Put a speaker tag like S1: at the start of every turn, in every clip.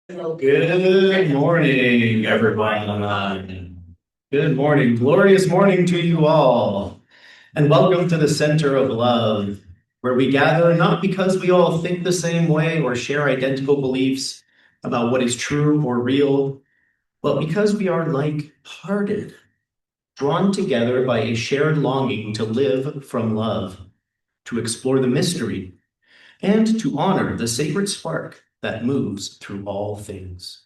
S1: Good morning, everyone. Good morning. Glorious morning to you all. And welcome to the Center of Love, where we gather not because we all think the same way or share identical beliefs about what is true or real, but because we are like-hearted, drawn together by a shared longing to live from love, to explore the mystery, and to honor the sacred spark that moves through all things.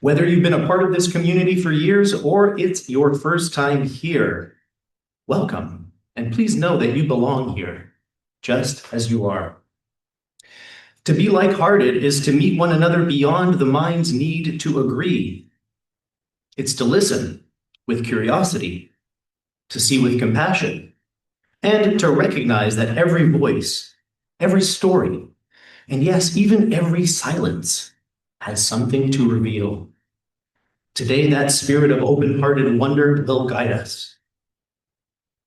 S1: Whether you've been a part of this community for years or it's your first time here, welcome. And please know that you belong here, just as you are. To be like-hearted is to meet one another beyond the mind's need to agree. It's to listen with curiosity, to see with compassion, and to recognize that every voice, every story, and yes, even every silence has something to reveal. Today, that spirit of open-hearted wonder will guide us.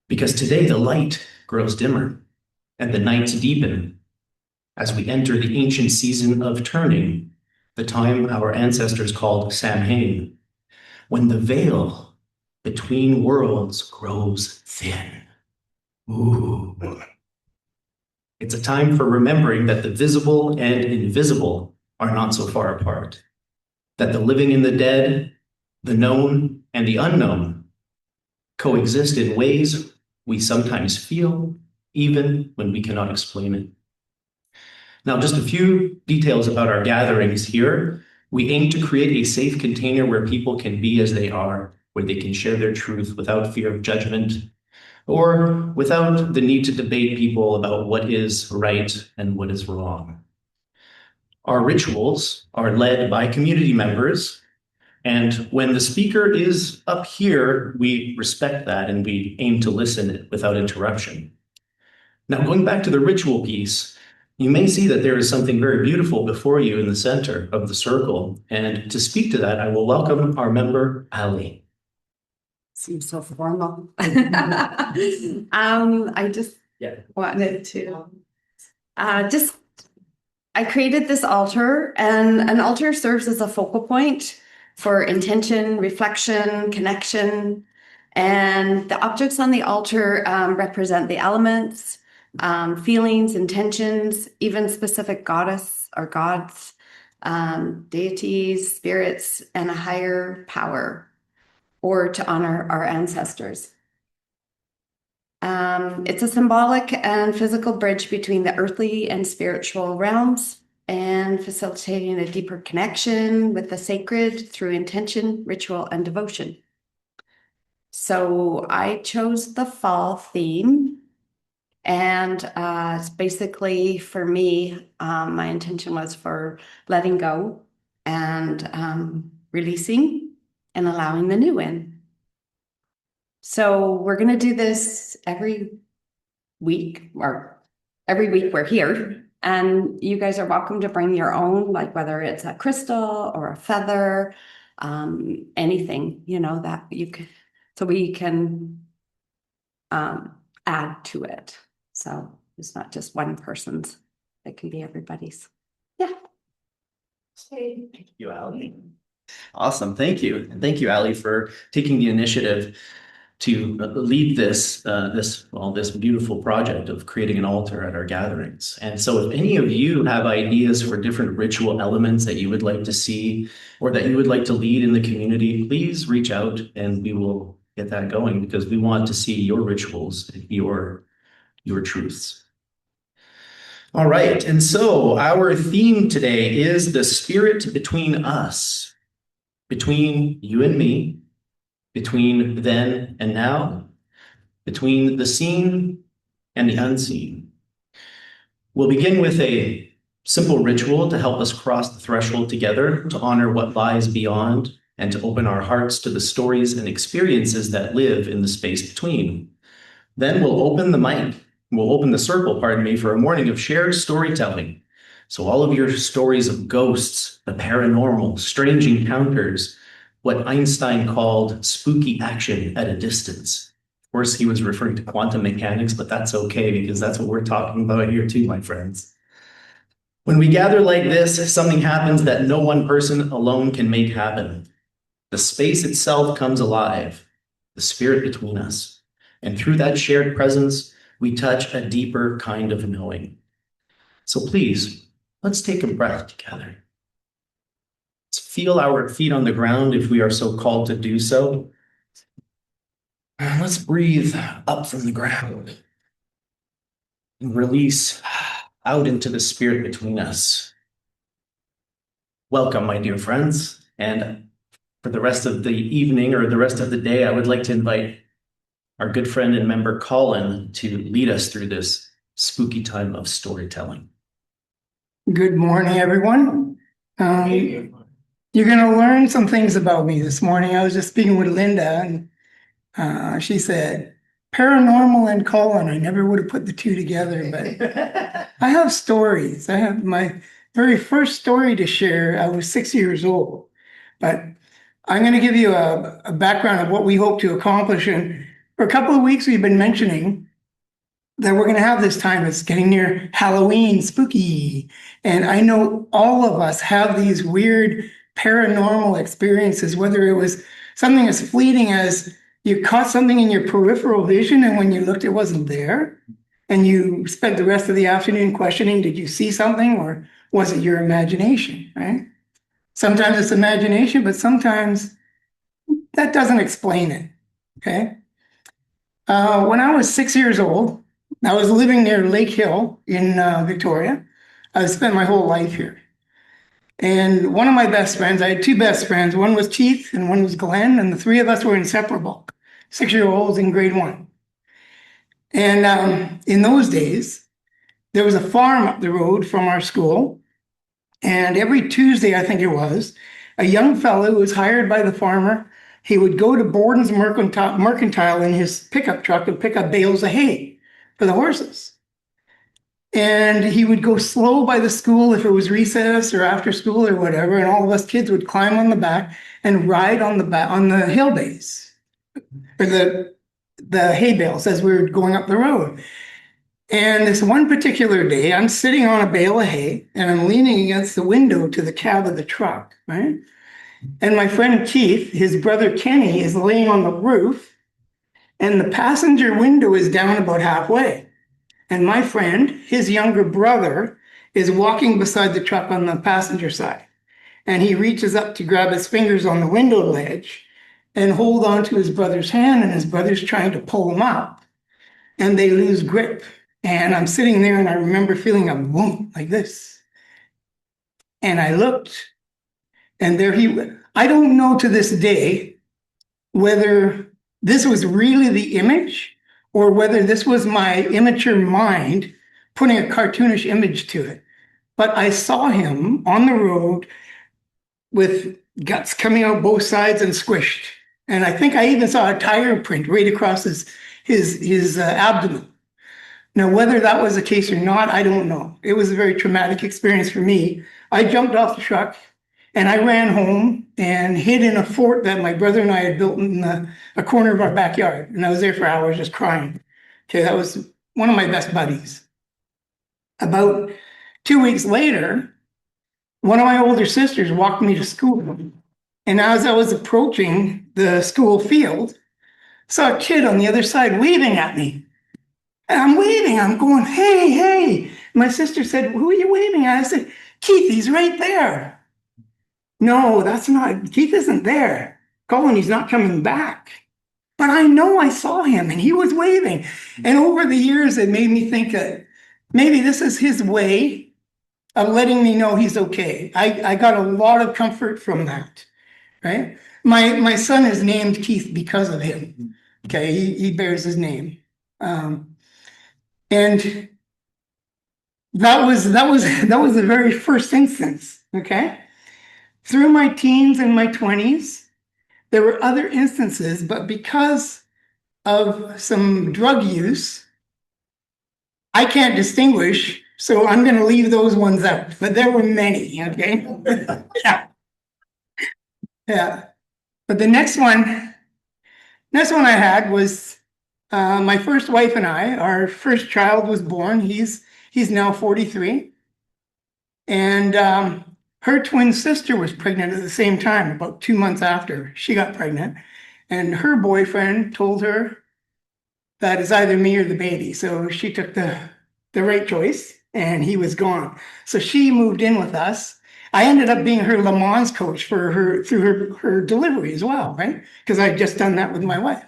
S1: Because today the light grows dimmer and the nights deepen as we enter the ancient season of turning, the time our ancestors called Samhain, when the veil between worlds grows thin. Ooh. It's a time for remembering that the visible and invisible are not so far apart, that the living and the dead, the known and the unknown coexist in ways we sometimes feel, even when we cannot explain it. Now, just a few details about our gatherings here. We aim to create a safe container where people can be as they are, where they can share their truth without fear of judgment, or without the need to debate people about what is right and what is wrong. Our rituals are led by community members, and when the speaker is up here, we respect that and we aim to listen without interruption. Now, going back to the ritual piece, you may see that there is something very beautiful before you in the center of the circle. And to speak to that, I will welcome our member, Ali.
S2: Seems so formal. I just wanted to I created this altar, and an altar serves as a focal point for intention, reflection, connection. And the objects on the altar represent the elements, feelings, intentions, even specific goddess or gods, deities, spirits, and a higher power, or to honor our ancestors. It's a symbolic and physical bridge between the earthly and spiritual realms, and facilitating a deeper connection with the sacred through intention, ritual, and devotion. So I chose the fall theme, and it's basically, for me, my intention was for letting go and releasing and allowing the new in. So we're going to do this every week, or every week we're here, and you guys are welcome to bring your own, like whether it's a crystal or a feather, anything, that you can, so we can add to it. So it's not just one person's, it can be everybody's. Yeah.
S1: Thank you, Ali. Awesome. Thank you. And thank you, Ali, for taking the initiative to lead this beautiful project of creating an altar at our gatherings. And so if any of you have ideas for different ritual elements that you would like to see or that you would like to lead in the community, please reach out and we will get that going, because we want to see your rituals, your truths. All right. And so our theme today is the spirit between us, between you and me, between then and now, between the seen and the unseen. We'll begin with a simple ritual to help us cross the threshold together, to honor what lies beyond, and to open our hearts to the stories and experiences that live in the space between. Then we'll open the circle, for a morning of shared storytelling. So all of your stories of ghosts, the paranormal, strange encounters, what Einstein called spooky action at a distance. Of course, he was referring to quantum mechanics, but that's okay, because that's what we're talking about here too, my friends. When we gather like this, something happens that no one person alone can make happen. The space itself comes alive, the spirit between us. And through that shared presence, we touch a deeper kind of knowing. So please, let's take a breath together. Let's feel our feet on the ground if we are so called to do so. And let's breathe up from the ground and release out into the spirit between us. Welcome, my dear friends. And for the rest of the evening or the rest of the day, I would like to invite our good friend and member Colin to lead us through this spooky time of storytelling.
S3: Good morning, everyone. You're going to learn some things about me this morning. I was just speaking with Linda, and she said, paranormal and Colin. I never would have put the two together, but I have stories. I have my very first story to share. I was 6 years old, but I'm going to give you a background of what we hope to accomplish. And for a couple of weeks, we've been mentioning that we're going to have this time. It's getting near Halloween, spooky. And I know all of us have these weird paranormal experiences, whether it was something as fleeting as you caught something in your peripheral vision and when you looked, it wasn't there. And you spent the rest of the afternoon questioning, did you see something or was it your imagination, right? Sometimes it's imagination, but sometimes that doesn't explain it, okay? When I was 6 years old, I was living near Lake Hill in Victoria. I spent my whole life here. And one of my best friends, I had two best friends. One was Keith and one was Glenn, and the three of us were inseparable, 6-year-olds in grade one. And in those days, there was a farm up the road from our school. And every Tuesday, I think it was, a young fellow who was hired by the farmer, he would go to Borden's Mercantile in his pickup truck and pick up bales of hay for the horses. And he would go slow by the school if it was recess or after school or whatever, and all of us kids would climb on the back and ride on the hill base or the hay bales as we were going up the road. And this one particular day, I'm sitting on a bale of hay and I'm leaning against the window to the cab of the truck, right? And my friend Keith, his brother Kenny, is laying on the roof, and the passenger window is down about halfway. And my friend, his younger brother, is walking beside the truck on the passenger side. And he reaches up to grab his fingers on the window ledge and hold on to his brother's hand, and his brother's trying to pull him up. And they lose grip. And I'm sitting there and I remember feeling a boom like this. And I looked, and there he was. I don't know to this day whether this was really the image or whether this was my immature mind putting a cartoonish image to it. But I saw him on the road with guts coming out both sides and squished. And I think I even saw a tire print right across his abdomen. Now, whether that was the case or not, I don't know. It was a very traumatic experience for me. I jumped off the truck and I ran home and hid in a fort that my brother and I had built in a corner of our backyard. And I was there for hours just crying. Okay, that was one of my best buddies. About 2 weeks later, one of my older sisters walked me to school. And as I was approaching the school field, I saw a kid on the other side waving at me. And I'm waving, I'm going, hey, hey. My sister said, who are you waving at? I said, Keith, he's right there. No, that's not, Keith isn't there. Colin, he's not coming back. But I know I saw him and he was waving. And over the years, it made me think that maybe this is his way of letting me know he's okay. I got a lot of comfort from that, right? My son is named Keith because of him. Okay, he bears his name. And that was the very first instance, okay? Through my teens and my 20s, there were other instances, but because of some drug use, I can't distinguish, so I'm going to leave those ones out. But there were many, okay? Yeah. Yeah. But the next one I had was my first wife and I. Our first child was born. He's now 43. And her twin sister was pregnant at the same time, about 2 months after she got pregnant. And her boyfriend told her that it's either me or the baby. So she took the right choice and he was gone. So she moved in with us. I ended up being her Le Mans coach for her through her delivery as well, right? Because I'd just done that with my wife.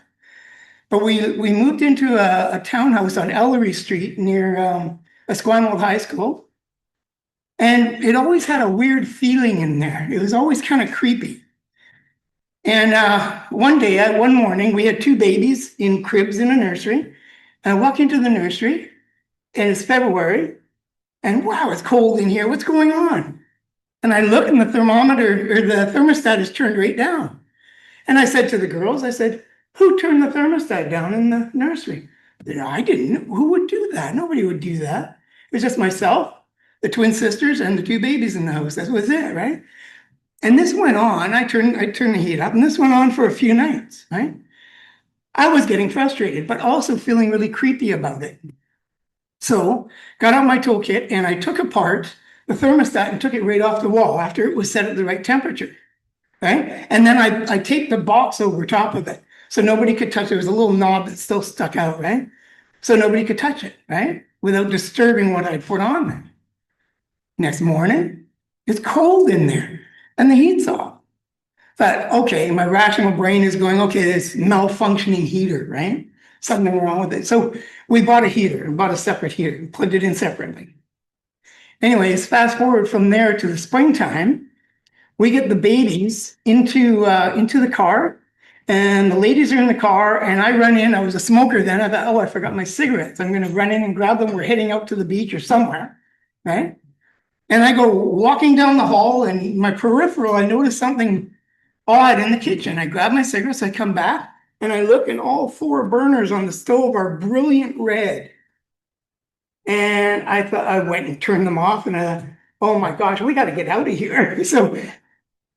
S3: But we moved into a townhouse on Ellery Street near Esquimalt High School. And it always had a weird feeling in there. It was always kind of creepy. And one morning, we had two babies in cribs in a nursery. And I walk into the nursery, and it's February, and wow, it's cold in here. What's going on? And I look, and the thermometer or the thermostat is turned right down. And I said to the girls, I said, "Who turned the thermostat down in the nursery?" They said, "I didn't. Who would do that? Nobody would do that. It was just myself, the twin sisters, and the two babies in the house. That was it, right?" And this went on. I turned the heat up, and this went on for a few nights, right? I was getting frustrated, but also feeling really creepy about it. So got out my toolkit and I took apart the thermostat and took it right off the wall after it was set at the right temperature, right? And then I taped the box over top of it so nobody could touch it. There was a little knob that still stuck out, right? So nobody could touch it, right? Without disturbing what I'd put on there. Next morning, it's cold in there and the heat's off. But okay, my rational brain is going, okay, this malfunctioning heater, right? Something wrong with it. So we bought a heater, bought a separate heater, plugged it in separately. Anyways, fast forward from there to the springtime, we get the babies into the car, and the ladies are in the car, and I run in. I was a smoker then. I thought, oh, I forgot my cigarettes. I'm going to run in and grab them. We're heading out to the beach or somewhere, right? And I go walking down the hall, and my peripheral, I notice something odd in the kitchen. I grab my cigarettes, I come back, and I look, and all 4 burners on the stove are brilliant red. And I thought, I went and turned them off, and I thought, oh my gosh, we got to get out of here. So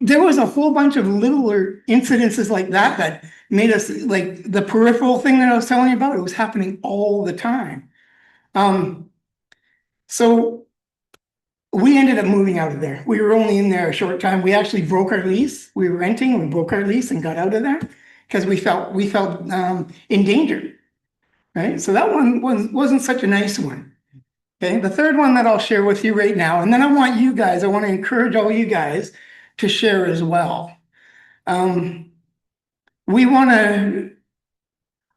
S3: there was a whole bunch of littler incidences like that made us, like the peripheral thing that I was telling you about, it was happening all the time. So we ended up moving out of there. We were only in there a short time. We actually broke our lease. We were renting, we broke our lease and got out of there because we felt in danger, right? So that one wasn't such a nice one. Okay, the third one that I'll share with you right now, and then I want to encourage all you guys to share as well. I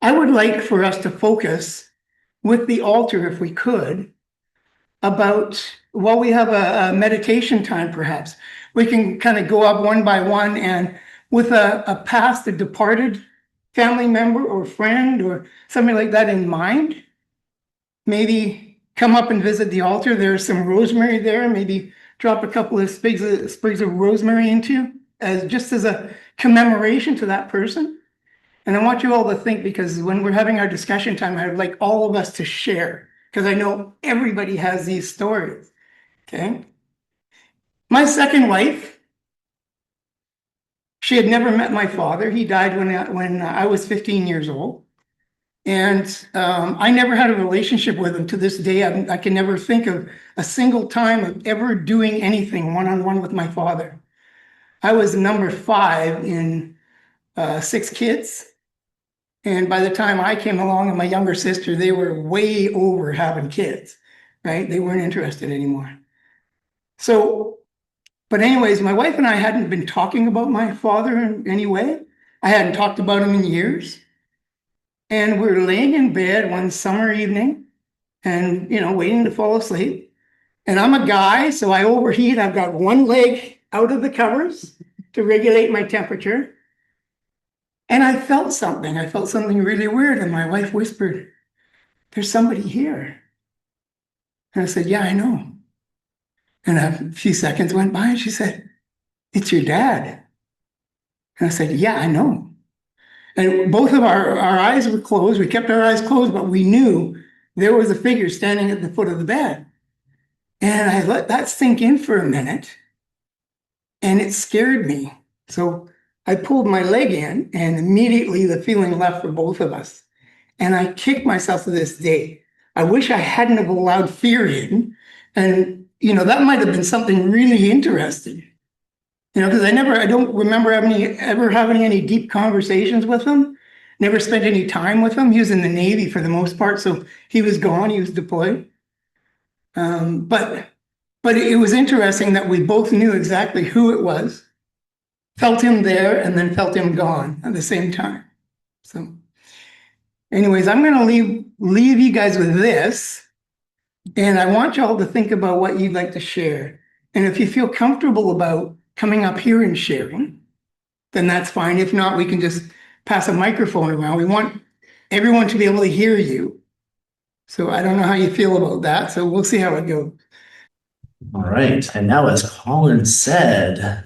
S3: would like for us to focus with the altar, if we could, about, while we have a meditation time, perhaps, we can kind of go up one by one, and with a past, a departed family member or friend or something like that in mind, maybe come up and visit the altar. There's some rosemary there. Maybe drop a couple of sprigs of rosemary into, just as a commemoration to that person. And I want you all to think, because when we're having our discussion time, I'd like all of us to share, because I know everybody has these stories. Okay. My second wife, she had never met my father. He died when I was 15 years old. And I never had a relationship with him to this day. I can never think of a single time of ever doing anything one-on-one with my father. I was number 5 in 6 kids. And by the time I came along and my younger sister, they were way over having kids, right? They weren't interested anymore. So, but anyways, my wife and I hadn't been talking about my father in any way. I hadn't talked about him in years. And we were laying in bed one summer evening and, waiting to fall asleep. And I'm a guy, so I overheat. I've got one leg out of the covers to regulate my temperature. And I felt something. I felt something really weird. And my wife whispered, "There's somebody here." And I said, "Yeah, I know." And a few seconds went by and she said, "It's your dad." And I said, "Yeah, I know." And both of our eyes were closed. We kept our eyes closed, but we knew there was a figure standing at the foot of the bed. And I let that sink in for a minute, and it scared me. So I pulled my leg in, and immediately the feeling left for both of us. And I kicked myself to this day. I wish I hadn't have allowed fear in And, that might have been something really interesting. Because I don't remember ever having any deep conversations with him. Never spent any time with him. He was in the Navy for the most part, so he was gone, he was deployed. But it was interesting that we both knew exactly who it was, felt him there, and then felt him gone at the same time. So anyways, I'm gonna leave you guys with this. And I want y'all to think about what you'd like to share. And if you feel comfortable about coming up here and sharing, then that's fine. If not, we can just pass a microphone around. We want everyone to be able to hear you. So I don't know how you feel about that. So we'll see how it goes.
S1: All right. And now, as Colin said,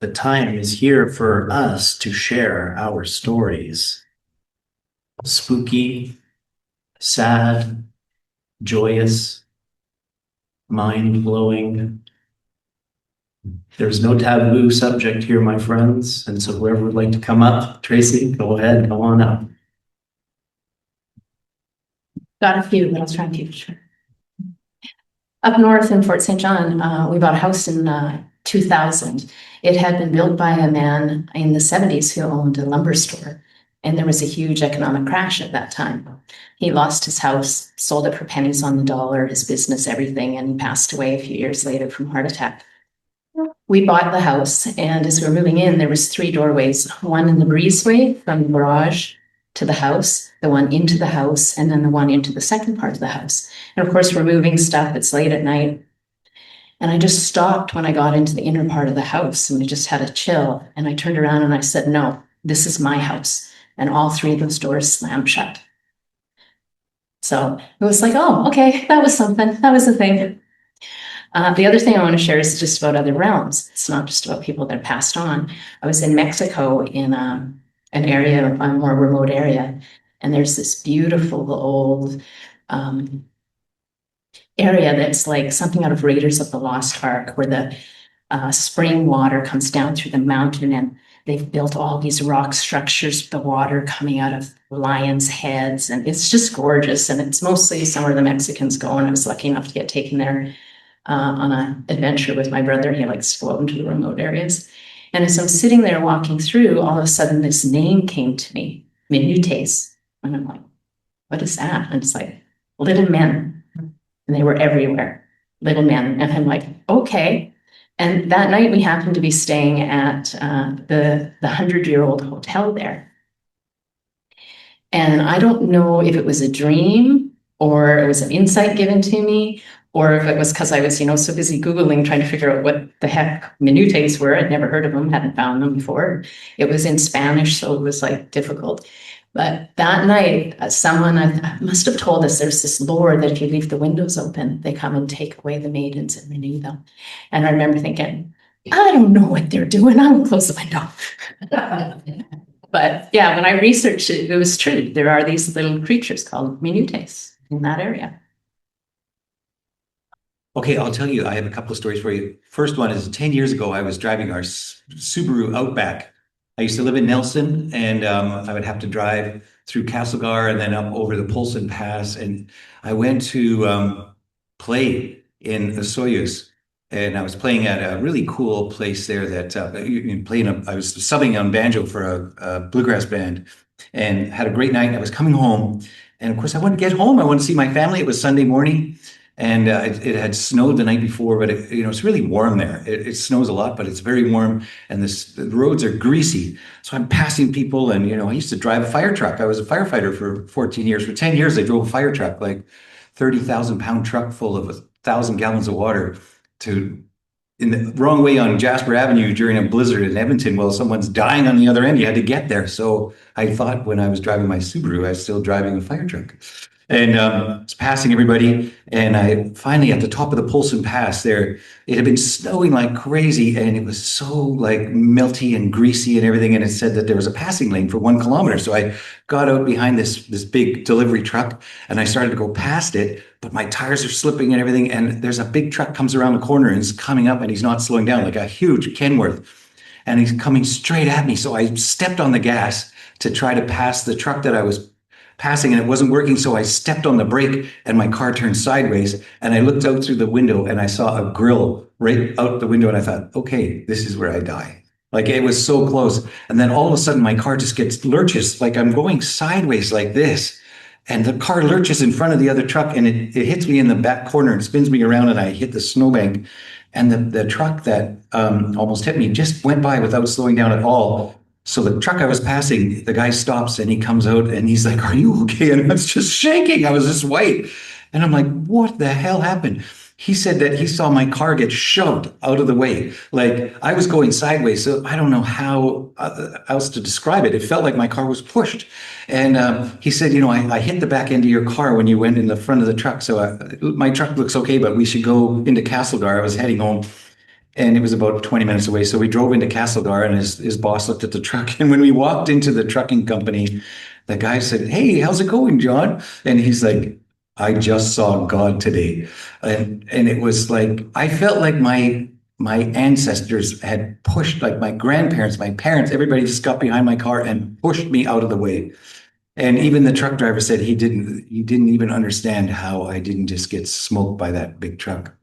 S1: the time is here for us to share our stories. Spooky, sad, joyous, mind-blowing. There's no taboo subject here, my friends. And so whoever would like to come up, Tracy, go ahead, go on up.
S4: Got a few, but I'll try and keep it short. Up north in Fort St. John, we bought a house in 2000. It had been built by a man in the 70s who owned a lumber store. And there was a huge economic crash at that time. He lost his house, sold it for pennies on the dollar, his business, everything, and he passed away a few years later from a heart attack. We bought the house, and as we were moving in, there was 3 doorways, one in the breezeway from the garage to the house, the one into the house, and then the one into the second part of the house. And of course, we're moving stuff, it's late at night. And I just stopped when I got into the inner part of the house, and we just had a chill. And I turned around and I said, no, this is my house. And all 3 of those doors slammed shut. So it was like, oh, okay, that was something, that was the thing. The other thing I want to share is just about other realms. It's not just about people that passed on. I was in Mexico in an area, a more remote area, and there's this beautiful old area that's like something out of Raiders of the Lost Ark, where the spring water comes down through the mountain, and they've built all these rock structures with the water coming out of lions' heads, and it's just gorgeous. And it's mostly somewhere the Mexicans go, and I was lucky enough to get taken there on an adventure with my brother. He likes to go out into the remote areas. And as I'm sitting there walking through, all of a sudden this name came to me, Minutes. And I'm like, what is that? And it's like, little men. And they were everywhere, little men. And I'm like, okay. And that night we happened to be staying at the 100-year-old hotel there. And I don't know if it was a dream or it was an insight given to me, or if it was because I was, so busy Googling, trying to figure out what the heck minutes were. I'd never heard of them, hadn't found them before. It was in Spanish, so it was like difficult. But that night, someone I must have told us there's this lore that if you leave the windows open, they come and take away the maidens and renew them. And I remember thinking, I don't know what they're doing. I'm gonna close the window. But yeah, when I researched it, it was true. There are these little creatures called minutes in that area.
S5: Okay, I'll tell you, I have a couple of stories for you. First one is 10 years ago, I was driving our Subaru Outback. I used to live in Nelson, and I would have to drive through Castlegar and then up over the Polson Pass. And I went to play in the Soyuz, and I was playing at a really cool place there that I was subbing on banjo for a bluegrass band, and had a great night. I was coming home, and of course I wanted to get home. I wanted to see my family. It was Sunday morning. And it had snowed the night before, but it's really warm there. It snows a lot, but it's very warm, and the roads are greasy. So I'm passing people, and I used to drive a fire truck. I was a firefighter for 14 years. For 10 years, I drove a fire truck, like 30,000-pound truck full of 1,000 gallons of water in the wrong way on Jasper Avenue during a blizzard in Edmonton. Well, someone's dying on the other end. You had to get there. So I thought when I was driving my Subaru, I was still driving a fire truck. And I was passing everybody, and I finally, at the top of the Polson Pass there, it had been snowing like crazy, and it was so like melty and greasy and everything, and it said that there was a passing lane for 1 kilometer. So I got out behind this big delivery truck, and I started to go past it, but my tires are slipping and everything, and there's a big truck comes around the corner, and he's coming up, and he's not slowing down, like a huge Kenworth, and he's coming straight at me. So I stepped on the gas to try to pass the truck that I was passing and it wasn't working. So I stepped on the brake and my car turned sideways and I looked out through the window and I saw a grill right out the window and I thought, okay, this is where I die. Like it was so close. And then all of a sudden my car just gets lurches, like I'm going sideways like this. And the car lurches in front of the other truck and it hits me in the back corner and spins me around and I hit the snowbank. And the truck that almost hit me just went by without slowing down at all. So the truck I was passing, the guy stops and he comes out and he's like, "Are you okay?" And I was just shaking. I was just white. And I'm like, what the hell happened? He said that he saw my car get shoved out of the way. Like I was going sideways. So I don't know how else to describe it. It felt like my car was pushed. And he said, I hit the back end of your car when you went in the front of the truck. So my truck looks okay, but we should go into Castlegar. I was heading home. And it was about 20 minutes away. So we drove into Castlegar and his boss looked at the truck. And when we walked into the trucking company, the guy said, "Hey, how's it going, John?" And he's like, "I just saw God today." And it was like, I felt like my ancestors had pushed, like my grandparents, my parents, everybody just got behind my car and pushed me out of the way. And even the truck driver said he didn't even understand how I didn't just get smoked by that big truck.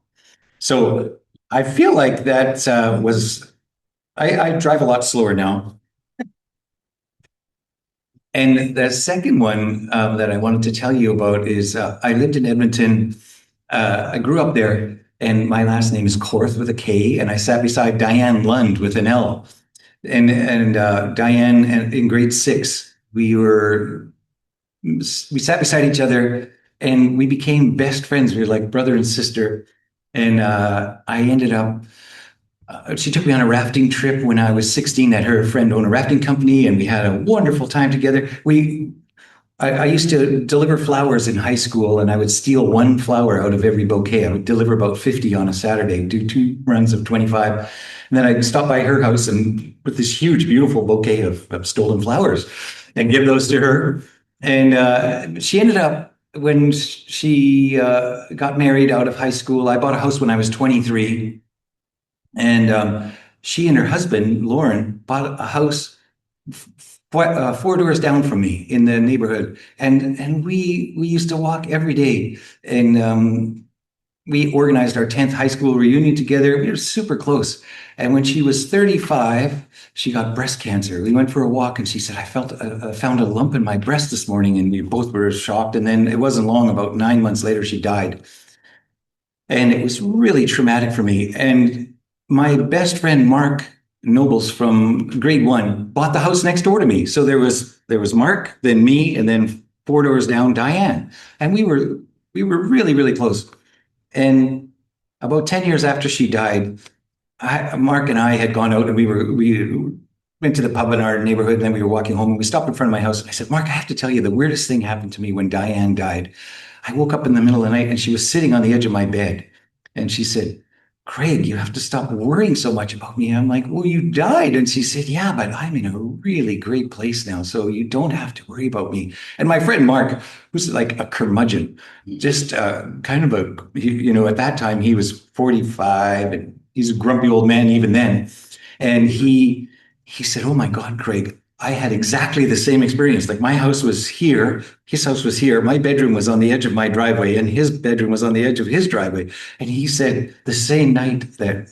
S5: So I feel like that I drive a lot slower now. And the second one that I wanted to tell you about is I lived in Edmonton. I grew up there, and my last name is Korth with a K, and I sat beside Diane Lund with an L. And Diane, in grade 6, we sat beside each other, and we became best friends. We were like brother and sister. And I ended up she took me on a rafting trip when I was 16 that her friend owned a rafting company, and we had a wonderful time together. I used to deliver flowers in high school, and I would steal one flower out of every bouquet. I would deliver about 50 on a Saturday, do 2 runs of 25. And then I'd stop by her house and with this huge, beautiful bouquet of stolen flowers and give those to her. And she ended up, when she got married out of high school, I bought a house when I was 23. And she and her husband, Lauren, bought a house 4 doors down from me in the neighborhood. And we used to walk every day. And we organized our 10th high school reunion together. We were super close. And when she was 35, she got breast cancer. We went for a walk and she said, I found a lump in my breast this morning. And we both were shocked. And then it wasn't long, about 9 months later, she died. And it was really traumatic for me. And my best friend, Mark Nobles from grade 1, bought the house next door to me. So there was Mark, then me, and then 4 doors down, Diane. And we were really, really close. And about 10 years after she died, Mark and I had gone out and we went to the pub in our neighborhood, and then we were walking home and we stopped in front of my house. And I said, "Mark, I have to tell you, the weirdest thing happened to me when Diane died. I woke up in the middle of the night and she was sitting on the edge of my bed. And she said, 'Craig, you have to stop worrying so much about me.' I'm like, 'Well, you died.' And she said, 'Yeah, but I'm in a really great place now, so you don't have to worry about me.' And my friend Mark, who's like a curmudgeon, just kind of at that time, he was 45 and he's a grumpy old man even then. And he said, 'Oh my God, Craig, I had exactly the same experience. Like my house was here, his house was here, my bedroom was on the edge of my driveway, and his bedroom was on the edge of his driveway.' And he said the same night that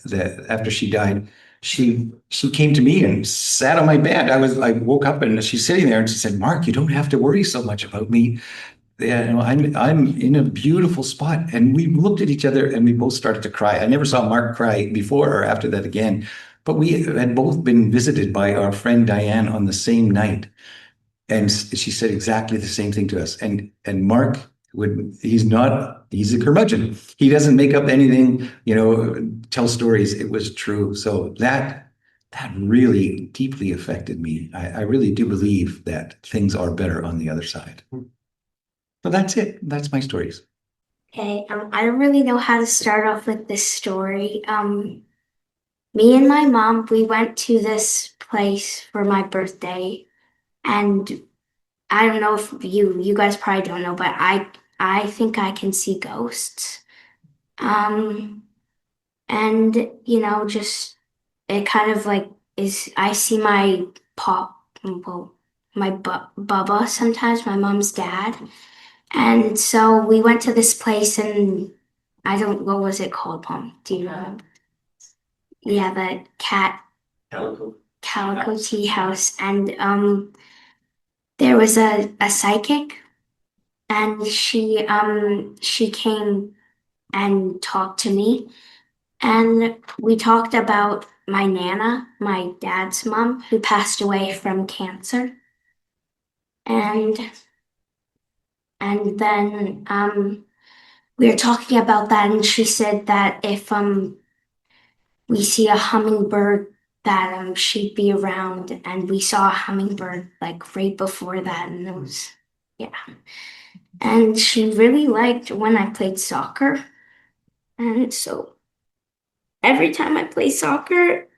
S5: after she died, she came to me and sat on my bed. I woke up and she's sitting there and she said, 'Mark, you don't have to worry so much about me. Yeah, I'm in a beautiful spot.' And we looked at each other and we both started to cry. I never saw Mark cry before or after that again. But we had both been visited by our friend Diane on the same night. And she said exactly the same thing to us. And Mark he's a curmudgeon. He doesn't make up anything, tell stories. It was true. So that really deeply affected me. I really do believe that things are better on the other side. So that's it. That's my stories.
S6: Okay, I don't really know how to start off with this story. Me and my mom, we went to this place for my birthday, and I don't know if you guys probably don't know, but I think I can see ghosts. And just it kind of like I see my well, Bubba sometimes, my mom's dad. And so we went to this place and what was it called, Mom? Do you remember? Yeah, the Calico Tea House. And there was a psychic and she came and talked to me. And we talked about my Nana, my dad's mom, who passed away from cancer. And then we were talking about that, and she said that if we see a hummingbird, that she'd be around, and we saw a hummingbird like right before that, and it was yeah. And she really liked when I played soccer, and so every time I play soccer,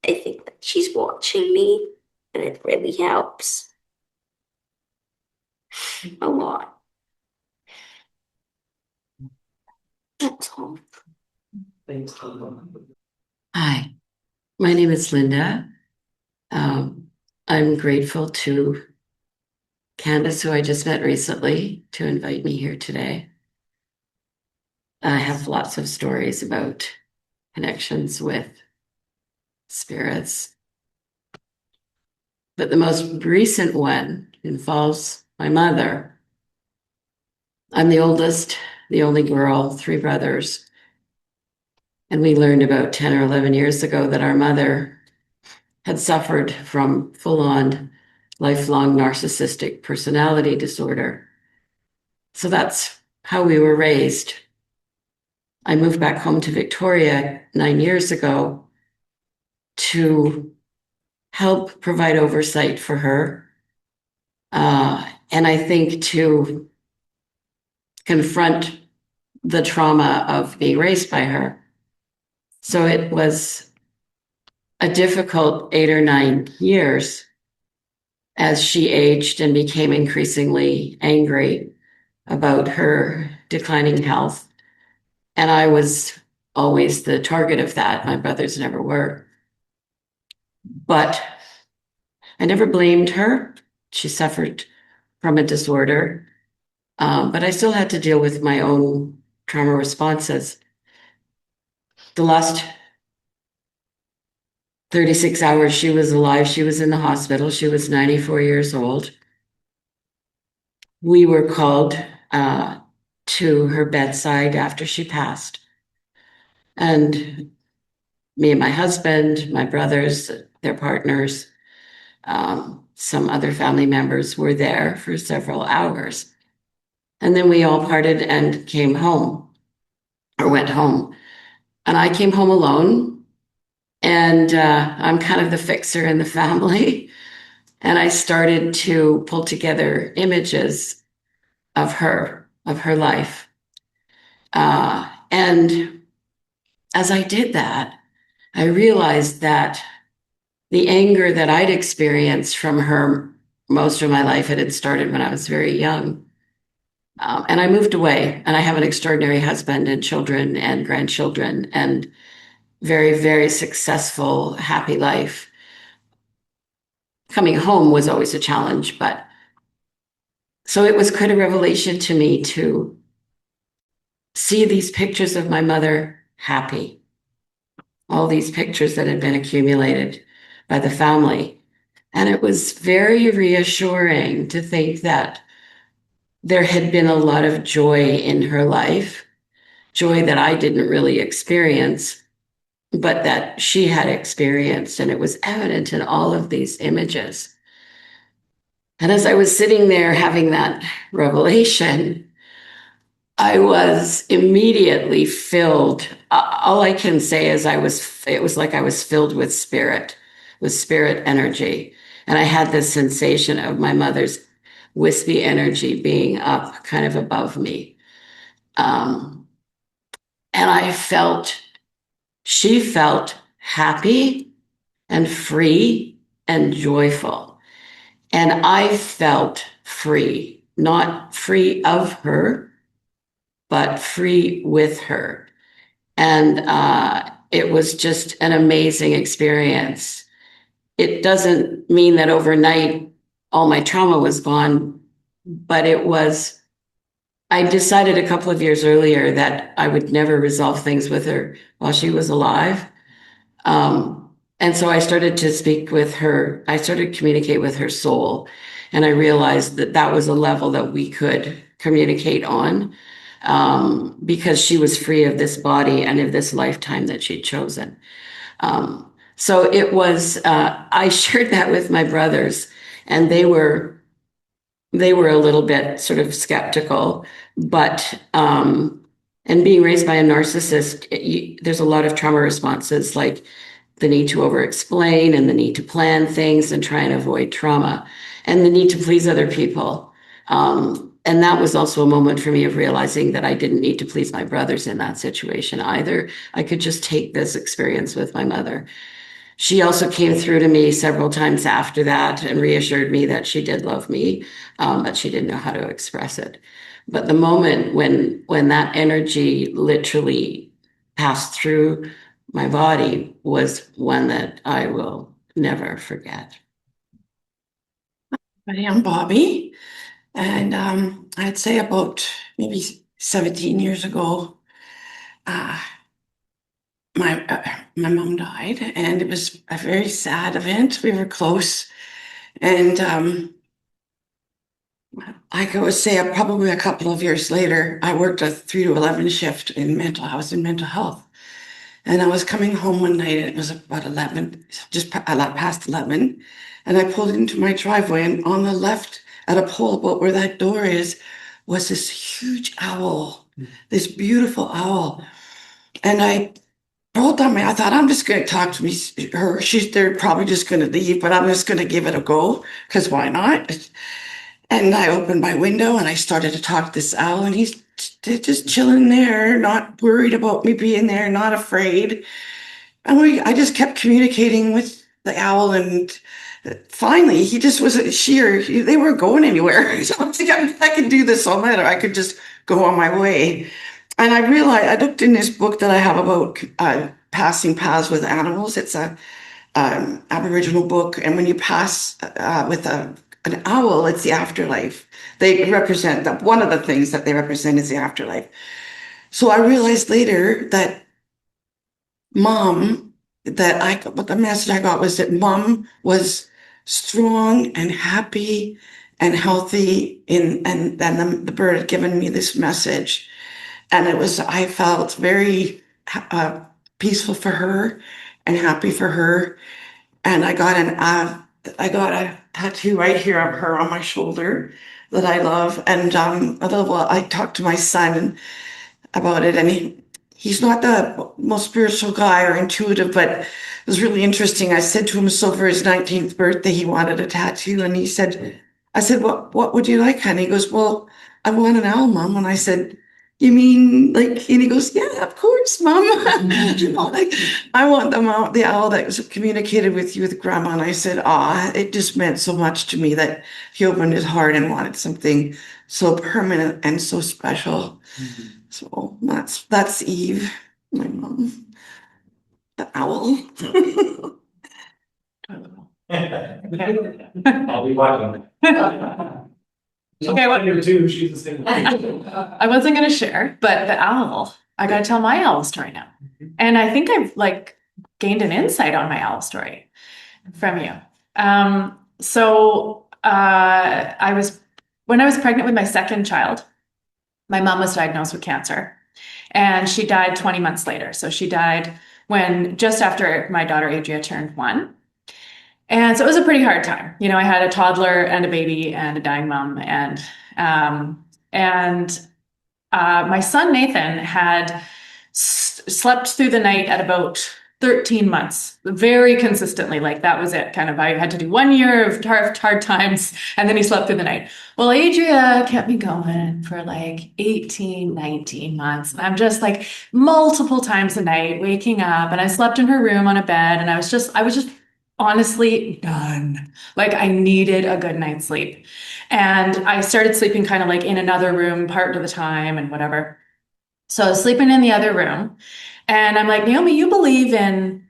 S6: I think that she's watching me, and it really helps a lot. That's all.
S7: Hi, my name is Linda. I'm grateful to Candace, who I just met recently, to invite me here today. I have lots of stories about connections with spirits, but the most recent one involves my mother. I'm the oldest, the only girl, 3 brothers. And we learned about 10 or 11 years ago that our mother had suffered from full-on lifelong narcissistic personality disorder. So that's how we were raised. I moved back home to Victoria 9 years ago to help provide oversight for her. And I think to confront the trauma of being raised by her. So it was a difficult 8 or 9 years as she aged and became increasingly angry about her declining health. And I was always the target of that. My brothers never were. But I never blamed her. She suffered from a disorder. But I still had to deal with my own trauma responses. The last 36 hours she was alive, she was in the hospital. She was 94 years old. We were called to her bedside after she passed. And me and my husband, my brothers, their partners, some other family members were there for several hours. And then we all parted and came home or went home. And I came home alone. And I'm kind of the fixer in the family. And I started to pull together images of her life. And as I did that, I realized that the anger that I'd experienced from her most of my life, it had started when I was very young. And I moved away, and I have an extraordinary husband and children and grandchildren and very, very successful, happy life. Coming home was always a challenge, but so it was quite a revelation to me to see these pictures of my mother happy, all these pictures that had been accumulated by the family. And it was very reassuring to think that there had been a lot of joy in her life, joy that I didn't really experience, but that she had experienced. And it was evident in all of these images. And as I was sitting there having that revelation, I was immediately filled. All I can say is it was like I was filled with spirit energy. And I had this sensation of my mother's wispy energy being up kind of above me. And she felt happy and free and joyful. And I felt free, not free of her, but free with her. And it was just an amazing experience. It doesn't mean that overnight all my trauma was gone, but I decided a couple of years earlier that I would never resolve things with her while she was alive. And so I started to speak with her. I started to communicate with her soul. And I realized that that was a level that we could communicate on, because she was free of this body and of this lifetime that she'd chosen. So it was, I shared that with my brothers, and they were a little bit sort of skeptical, but, and being raised by a narcissist, there's a lot of trauma responses, like the need to over-explain and the need to plan things and try and avoid trauma and the need to please other people. And that was also a moment for me of realizing that I didn't need to please my brothers in that situation either. I could just take this experience with my mother. She also came through to me several times after that and reassured me that she did love me, but she didn't know how to express it. But the moment when that energy literally passed through my body was one that I will never forget.
S8: I'm Bobby, and I'd say about maybe 17 years ago, uh, my mom died, and it was a very sad event. We were close, and I could say probably a couple of years later, I worked a 3 to 11 shift in mental health. And I was coming home one night, and it was about 11, just a lot past 11. And I pulled into my driveway, and on the left at a pole about where that door is was this huge owl, this beautiful owl. And I rolled down I thought, I'm just going to talk to her. They're probably just going to leave, but I'm just going to give it a go, because why not? And I opened my window and I started to talk to this owl, and he's just chilling there, not worried about me being there, not afraid. And I just kept communicating with the owl, and finally he just wasn't they weren't going anywhere. So I was like, I could do this all night, or I could just go on my way. And I realized, I looked in this book that I have about passing paths with animals. It's a Aboriginal book, and when you pass with an owl, it's the afterlife. They represent that. One of the things that they represent is the afterlife. So I realized later that what the message I got was that mom was strong and happy and healthy and the bird had given me this message. And I felt very peaceful for her and happy for her. And I got a tattoo right here of her on my shoulder that I love. And I talked to my son about it, and he's not the most spiritual guy or intuitive, but it was really interesting. I said to him, so for his 19th birthday, he wanted a tattoo, and I said, what would you like, honey? He goes, well, I want an owl, Mom. And I said, you mean like, and he goes, yeah, of course, Mom. Like, I want the owl that was communicated with you with Grandma. And I said, it just meant so much to me that he opened his heart and wanted something so permanent and so special. Mm-hmm. So that's Eve, my mom, the owl.
S9: I'll be watching.
S10: Okay, what?
S9: Too, she's the same.
S10: I wasn't gonna share, but the owl, I gotta tell my owl story now. And I think I've gained an insight on my owl story from you. When I was pregnant with my second child, my mom was diagnosed with cancer, and she died 20 months later. So she died just after my daughter Adria turned 1. And so it was a pretty hard time. I had a toddler and a baby and a dying mom, and my son Nathan had slept through the night at about 13 months, very consistently. That was it. I had to do 1 year of hard times, and then he slept through the night. Well, Adria kept me going for 18, 19 months. I'm just multiple times a night waking up, and I slept in her room on a bed, and I was just honestly done. I needed a good night's sleep. And I started sleeping in another room part of the time and whatever. So I was sleeping in the other room, and I'm like, Naomi, you believe in,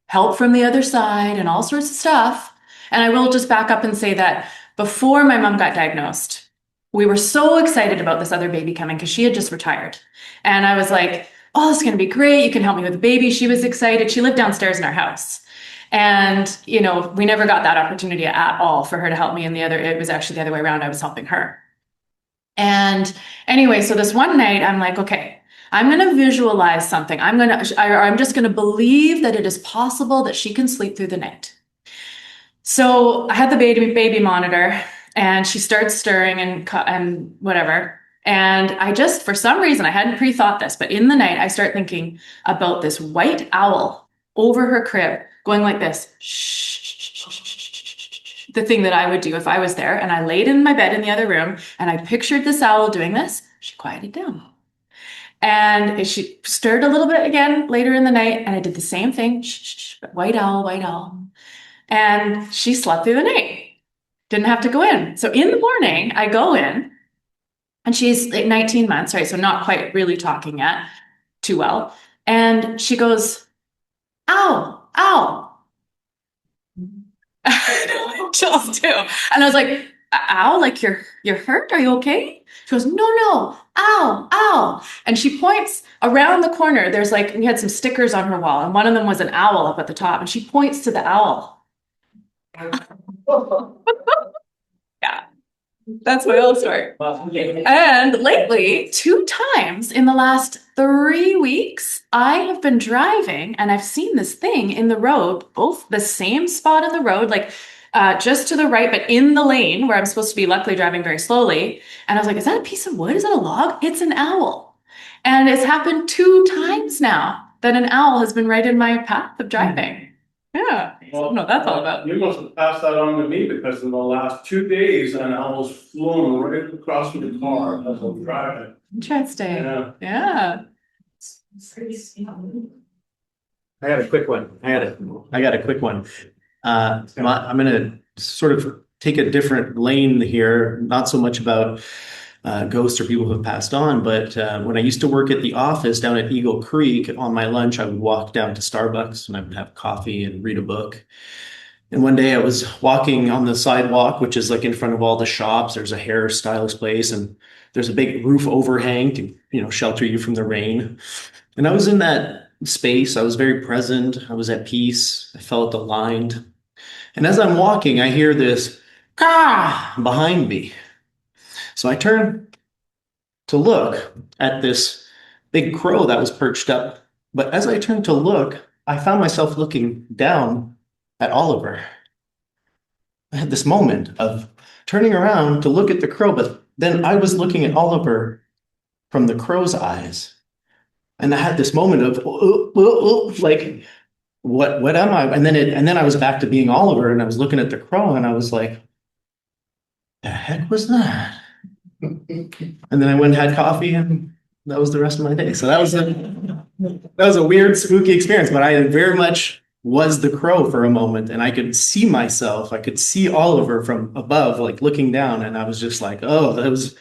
S10: help from the other side and all sorts of stuff. And I will just back up and say that before my mom got diagnosed, we were so excited about this other baby coming because she had just retired. And I was like, oh, this is going to be great. You can help me with the baby. She was excited. She lived downstairs in our house. And, you know, we never got that opportunity at all for her to help me. And it was actually the other way around. I was helping her. And anyway, so this one night I'm like, okay, I'm going to visualize something. I'm just going to believe that it is possible that she can sleep through the night. So I had the baby monitor, and she starts stirring and whatever. And I just, for some reason, I hadn't pre-thought this, but in the night, I start thinking about this white owl over her crib going like this, shh, the thing that I would do if I was there. And I laid in my bed in the other room, and I pictured this owl doing this. She quieted down. And she stirred a little bit again later in the night, and I did the same thing, white owl, white owl. And she slept through the night. Didn't have to go in. So in the morning, I go in, and she's 19 months, right? So not quite really talking yet too well. And she goes, ow, ow. Chills too. And I was like, ow, like you're hurt? Are you okay? She goes, no, ow, ow. And she points around the corner. There's like, we had some stickers on her wall, and one of them was an owl up at the top. And she points to the owl. Yeah, that's my whole story. And lately, 2 times in the last 3 weeks, I have been driving and I've seen this thing in the road, both the same spot in the road, like just to the right, but in the lane where I'm supposed to be, luckily driving very slowly. And I was like, is that a piece of wood? Is that a log? It's an owl. And it's happened 2 times now that an owl has been right in my path of driving. Yeah, I don't know what that's all about.
S9: You must have passed that on to me, because in the last 2 days, an owl's flown right across from the car as I'm driving.
S10: Interesting.
S9: Yeah.
S1: I got a quick one. I got a quick one. I'm gonna sort of take a different lane here, not so much about ghosts or people who have passed on, but when I used to work at the office down at Eagle Creek, on my lunch, I would walk down to Starbucks and I would have coffee and read a book. And one day I was walking on the sidewalk, which is like in front of all the shops. There's a hairstylist place, and there's a big roof overhang to, you know, shelter you from the rain. And I was in that space. I was very present. I was at peace. I felt aligned. And as I'm walking, I hear this behind me. So I turn to look at this big crow that was perched up. But as I turned to look, I found myself looking down at Oliver. I had this moment of turning around to look at the crow, but then I was looking at Oliver from the crow's eyes. And I had this moment of like, what am I? And then I was back to being Oliver, and I was looking at the crow, and I was like, the heck was that? And then I went and had coffee, and that was the rest of my day. So that was a weird, spooky experience, but I very much was the crow for a moment, and I could see myself. I could see Oliver from above, like looking down, and I was just like, oh, it was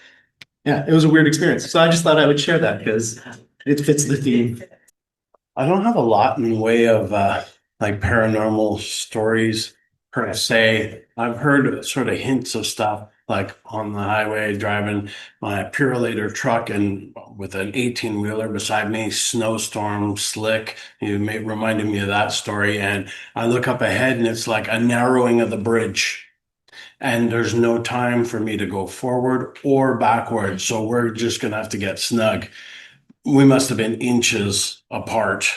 S1: a weird experience. So I just thought I would share that because it fits the theme.
S9: I don't have a lot in the way of like paranormal stories per se. I've heard sort of hints of stuff, like on the highway driving my Purolator truck and with an 18-wheeler beside me, snowstorm, slick. You reminded me of that story. And I look up ahead and it's like a narrowing of the bridge. And there's no time for me to go forward or backward. So we're just going to have to get snug. We must have been inches apart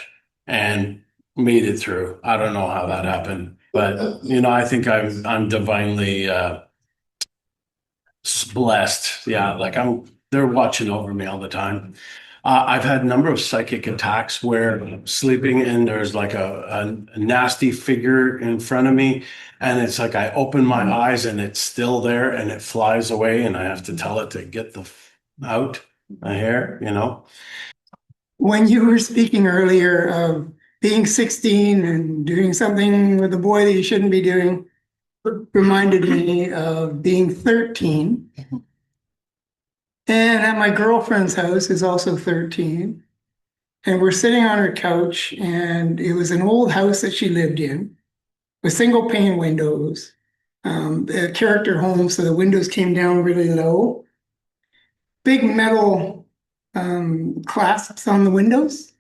S9: and made it through. I don't know how that happened, but you know, I think I'm divinely blessed. Yeah, like they're watching over me all the time. I've had a number of psychic attacks where I'm sleeping and there's like a nasty figure in front of me, and it's like I open my eyes and it's still there and it flies away, and I have to tell it to get out my hair, you know.
S3: When you were speaking earlier of being 16 and doing something with a boy that you shouldn't be doing, reminded me of being 13. And at my girlfriend's house, who's also 13. And we're sitting on her couch, and it was an old house that she lived in with single pane windows. the character home, so the windows came down really low. Big metal clasps on the windows.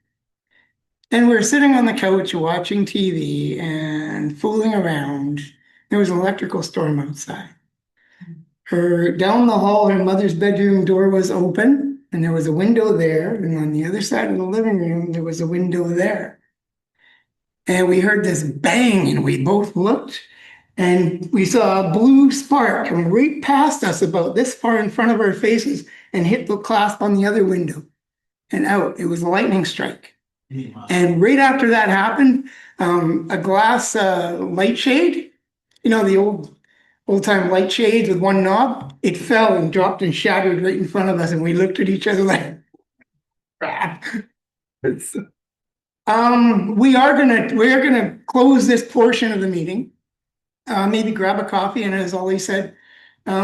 S3: And we were sitting on the couch watching TV and fooling around. There was an electrical storm outside. Down the hall, her mother's bedroom door was open, and there was a window there. And on the other side of the living room, there was a window there. And we heard this bang, and we both looked, and we saw a blue spark come right past us about this far in front of our faces and hit the clasp on the other window and out. It was a lightning strike. And right after that happened, a glass light shade, you know, the old time light shades with one knob, it fell and dropped and shattered right in front of us, and we looked at each other like, crap. We're gonna close this portion of the meeting. Maybe grab a coffee, and as Ollie said,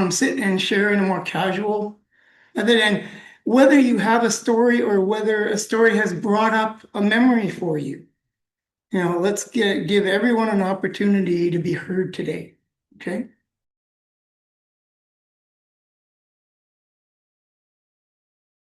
S3: sit and share in a more casual. Other than whether you have a story or whether a story has brought up a memory for you. You know, let's give everyone an opportunity to be heard today. Okay.